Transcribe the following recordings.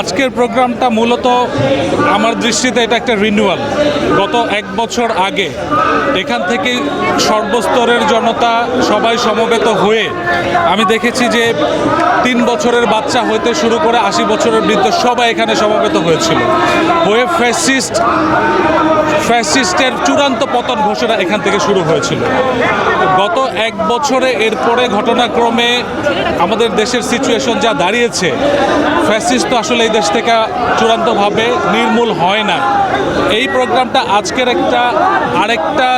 আজকের প্রোগ্রামটা মূলত আমার দৃষ্টিতে এটা একটা রিনিউয়াল। গত 1 বছর আগে এখান থেকে সর্বস্তরের জনতা সবাই সমবেত হয়ে আমি দেখেছি যে 3 বছরের বাচ্চা হইতে শুরু করে 80 বছরের বৃদ্ধ সবাই এখানে সমবেত হয়েছিল, হয়ে ফ্যাসিস্টের চূড়ান্ত পতন ঘোষণা এখান থেকে শুরু হয়েছিল। গত 1 বছরে এরপরে ঘটনাক্রমে আমাদের দেশের সিচুয়েশন যা দাঁড়িয়েছে, ফ্যাসিস্ট তো আসলে এই দেশ থেকে চূড়ান্তভাবে নির্মূল হয় না। এই প্রোগ্রামটা আজকের আরেকটা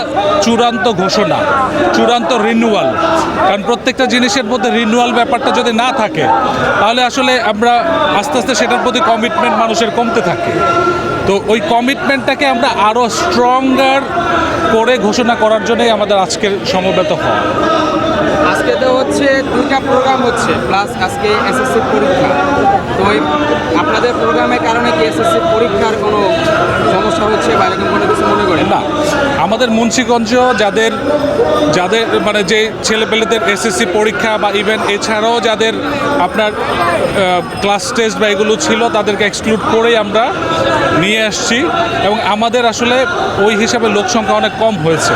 চূড়ান্ত ঘোষণা, চূড়ান্ত রিনিউয়াল। কারণ প্রত্যেকটা জিনিসের মধ্যে রিনিউয়াল ব্যাপারটা যদি না থাকে তাহলে আসলে আমরা আস্তে আস্তে সেটার প্রতি কমিটমেন্ট মানুষের কমতে থাকে। তো ওই কমিটমেন্টটাকে আমরা আরও স্ট্রঙ্গার করে ঘোষণা করার জন্যই আমাদের আজকের সমবেত হওয়া। আজকে তো হচ্ছে 2টা প্রোগ্রাম হচ্ছে, প্লাস আজকে এসএসসি পরীক্ষা। তো আপনাদের প্রোগ্রামের কারণে কি এসএসসি পরীক্ষার কোনো সমস্যা হচ্ছে বা এরকম কোনো কিছু মনে করেন? না, আমাদের মুন্সিগঞ্জ যাদের মানে যে ছেলেপেলেদের এসএসসি পরীক্ষা বা ইভেন এছাড়াও যাদের আপনার ক্লাস টেস্ট বা এগুলো ছিল তাদেরকে এক্সক্লুড করেই আমরা নিয়ে আসছি। এবং আমাদের আসলে ওই হিসাবে লোক সংখ্যা অনেক কম হয়েছে,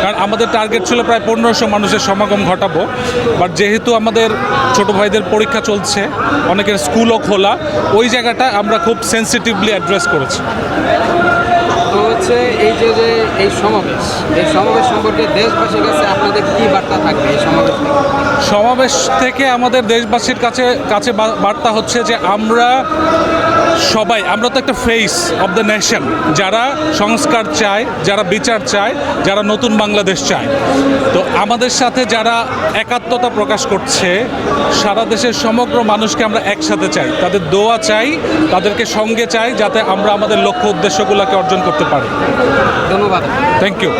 কারণ আমাদের টার্গেট ছিল প্রায় 1500 মানুষের সমাগম ঘটাবো। বাট যেহেতু আমাদের ছোট ভাইদের পরীক্ষা চলছে, অনেকের স্কুলও খোলা, ওই জায়গাটা আমরা খুব সেন্সিটিভলি অ্যাড্রেস করেছি। তো হচ্ছে এই সমাবেশ সম্পর্কে দেশবাসীর কাছে আপনাদের কী বার্তা থাকবে? এই সমাবেশ থেকে আমাদের দেশবাসীর কাছে বার্তা হচ্ছে যে আমরা তো একটা ফেস অব দ্য নেশন, যারা সংস্কার চায়, যারা বিচার চায়, যারা নতুন বাংলাদেশ চায়। তো আমাদের সাথে যারা একাত্মতা প্রকাশ করছে, সারা দেশের সমগ্র মানুষকে আমরা একসাথে চাই, তাদের দোয়া চাই, তাদেরকে সঙ্গে চাই, যাতে আমরা আমাদের লক্ষ্য উদ্দেশ্যগুলোকে অর্জন করতে পারি। ধন্যবাদ। Thank you.